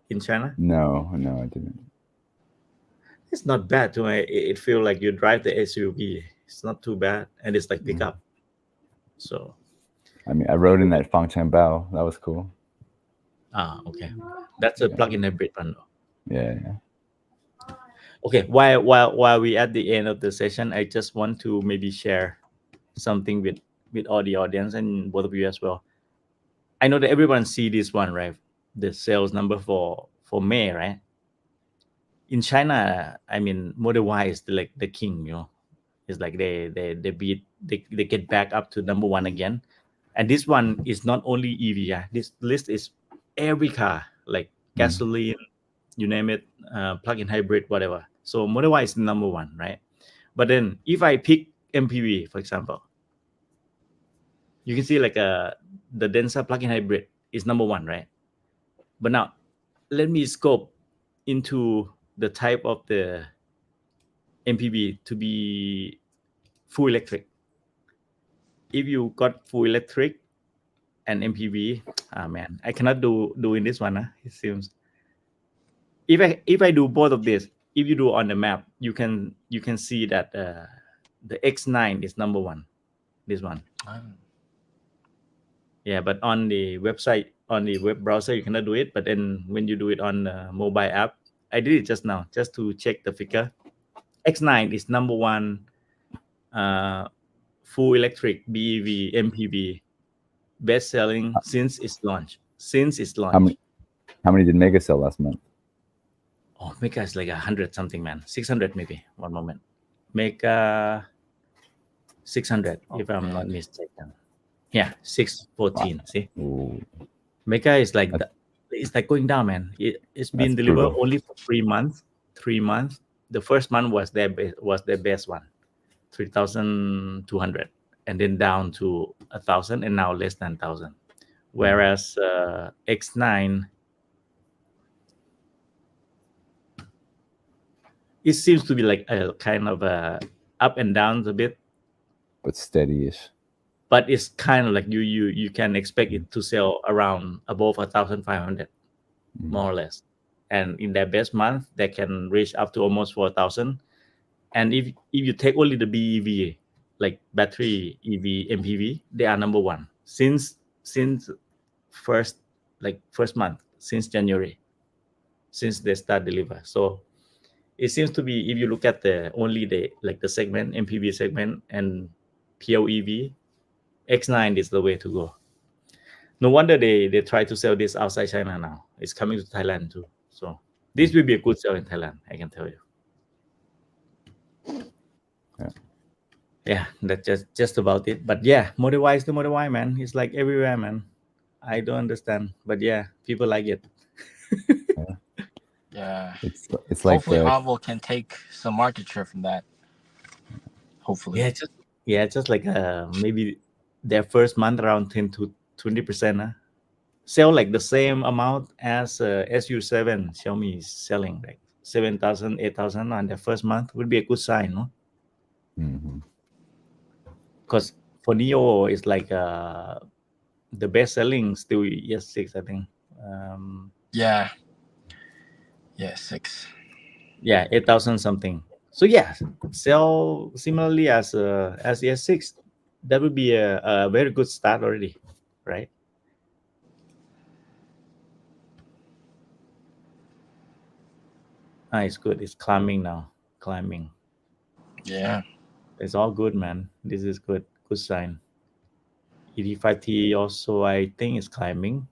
in China. No, I didn't. It's not bad to me. It feel like you drive the SUV. It's not too bad, and it's like Mm. pickup. So I mean, I rode in that Fangcheng Bao. That was cool. okay, that's a Yeah. plug-in hybrid one. Yeah. Okay, while we at the end of the session, I just want to maybe share something with all the audience and both of you as well. I know that everyone see this one, right? The sales number for May, right? In China, I mean, Model Y is like the king, you know. It's like they beat they get back up to number one again. And this one is not only EV. Yeah, this list is every car, like gasoline, you name it, plug-in hybrid, whatever. So Model Y is number one, right? But then if I pick MPV, for example, you can see like the Densa plug-in hybrid is number one, right? But now let me scope into the type of the MPV to be full electric. If you got full electric and MPV, man, I cannot do in this one. It seems if I do both of this, if you do on the map, you can see that the X9 is number one. This one. Yeah, but on the website, on the web browser, you cannot do it. But then when you do it on the mobile app, I did it just now, just to check the figure. X9 is number one full electric BEV MPV, best selling since its launch. How many did Mega sell last month? Oh, Mega is like 100 something, man. 600 maybe. One moment. Mega 600, if I'm not mistaken. Yeah, 614. Wow. See, Ooh. Mega is like it's like going down, man. It's been delivered only for 3 months. 3 months. The first month was their best one, 3,200, and then down to 1,000, and now less than 1,000. Whereas X9, it seems to be like a kind of up and down a bit, but steady-ish. But it's kind of like you can expect it to sell around above 1,500, more or less. And in their best month, they can reach up to almost 4,000. And if you take only the BEV, like battery EV MPV, they are number one since first month, since January, since they start deliver. So it seems to be, if you look at the segment, MPV segment and pure EV, X9 is the way to go. No wonder they try to sell this outside China now. It's coming to Thailand too. So this will be a good sell in Thailand, I can tell you. Yeah, that's just about it. But yeah, Model Y is the Model Y, man. It's like everywhere, man. I don't understand, but yeah, people like it. Yeah, it's like hopefully ONVO can take some market share from that. Hopefully. Just like maybe their first month around 10 to 20%. Sell like the same amount as SU7 Xiaomi is selling, like 7,000, 8,000 on their first month would be a good sign, no? Because for Nio, it's like the best selling still ES6, I think. Yeah, 6. Yeah, 8,000 something. So yeah, sell similarly as ES6. That would be a very good start already, right? It's good. It's climbing now. Yeah. It's all good, man. This is good sign. ET5T also, I think, is climbing.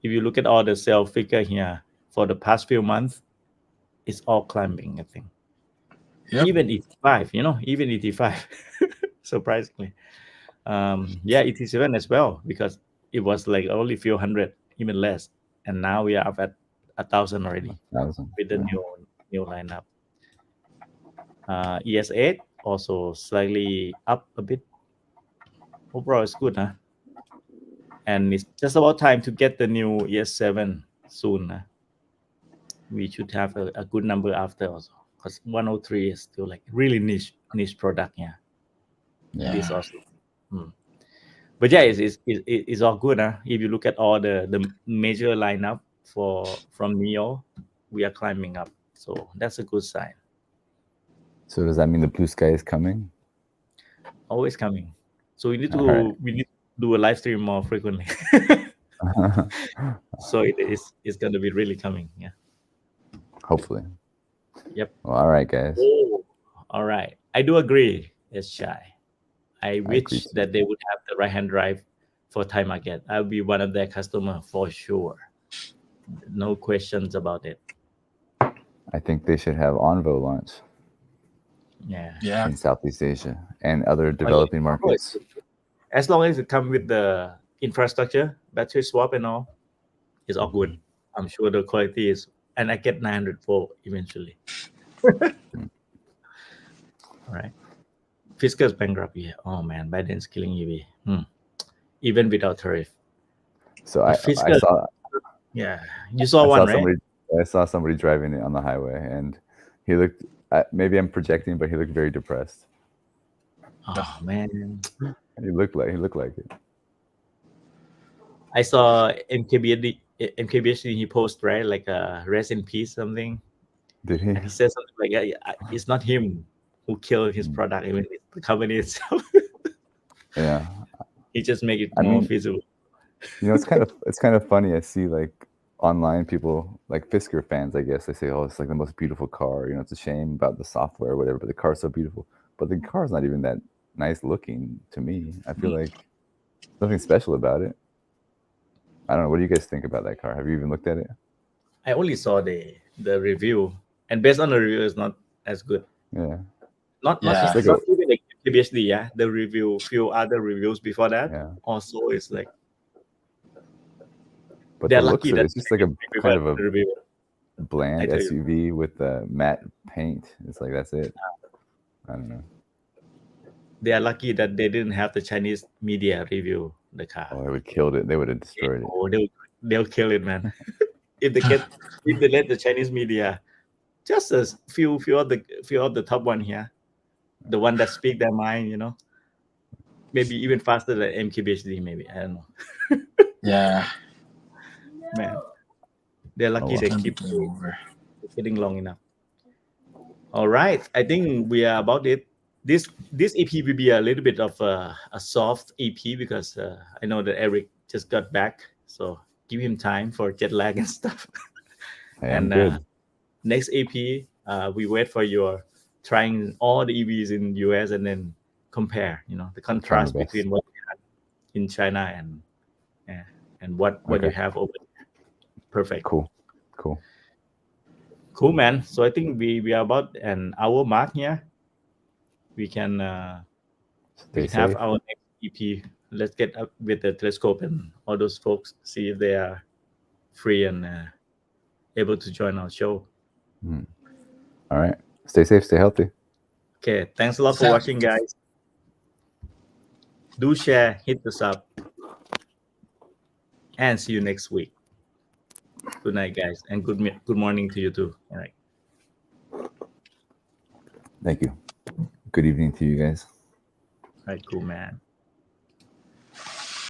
If you look at all the sale figure here for the past few months, it's all climbing, I think. Yep. Even ET5, even ET5, surprisingly. Yeah, ET7 as well, because it was like only few hundred, even less. And now we are up at 1,000 already 1,000. with the new lineup. ES8 also slightly up a bit. Overall, it's good, huh? And it's just about time to get the new ES7 soon. Huh? We should have a good number after also, because 103 is still like really niche product. Yeah, Yeah. this also. But yeah, it's all good. Huh? If you look at all the major lineup from Nio, we are climbing up. So that's a good sign. So does that mean the blue sky is coming? Always coming. So we need to Alright. do a live stream more frequently. So it's gonna be really coming. Yeah. Hopefully. Yep. Well, all right, guys. Oh, all right. I do agree. It's shy. I agree wish too. that they would have the right-hand drive for Thai market. I'll be one of their customer for sure. No questions about it. I think they should have ONVO launch Yeah. in Southeast Asia and other developing markets. As long as it comes with the infrastructure, battery swap and all, it's all good. I'm sure the quality is, and I get 900 volt eventually. All right. Fisker's bankruptcy. Oh man, Biden's killing EV. Even without tariff. So I saw. Yeah, you saw one, right? I saw somebody driving it on the highway, and he looked. Maybe I'm projecting, but he looked very depressed. Oh man, He looked like it. I saw MKBHD he post, right, like a rest in peace something. Did he? And he said something like, yeah, it's not him who killed his product, even it's the company itself. Yeah. He just make it more visible. It's kind of funny. I see like online people like Fisker fans, I guess, they say, oh, it's like the most beautiful car. It's a shame about the software or whatever, but the car's so beautiful. But the car's not even that nice looking to me. I feel like nothing special about it. I don't know. What do you guys think about that car? Have you even looked at it? I only saw the review, and based on the review, it's not as good. Yeah. Not even like PhD, yeah. The review, few other reviews before that, also is like. But the looks of it's just like a kind of a bland SUV with the matte paint. It's like that's it. I don't know. They are lucky that they didn't have the Chinese media review the car. Oh, they would killed it. They would have destroyed it. Oh, they'll kill it, man. if they let the Chinese media, just a few of the top one here, the one that speak their mind, maybe even faster than MKBHD, maybe, I don't know. Yeah, man, they're lucky they keep getting long enough. All right, I think we are about it. This EP will be a little bit of a soft EP because I know that Eric just got back, so give him time for jet lag and stuff. And next EP, we wait for your trying all the EVs in US and then compare, the contrast between what you have in China and what you have over there. Perfect. Cool, man. So I think we are about an hour mark here. We can have our next EP. Let's get up with the telescope and all those folks, see if they are free and able to join our show. All right. Stay safe, stay healthy. Okay. Thanks a lot for watching, guys. Do share, hit the sub, and see you next week. Good night, guys, and good morning to you too. All right. Thank you. Good evening to you guys. All right, cool, man.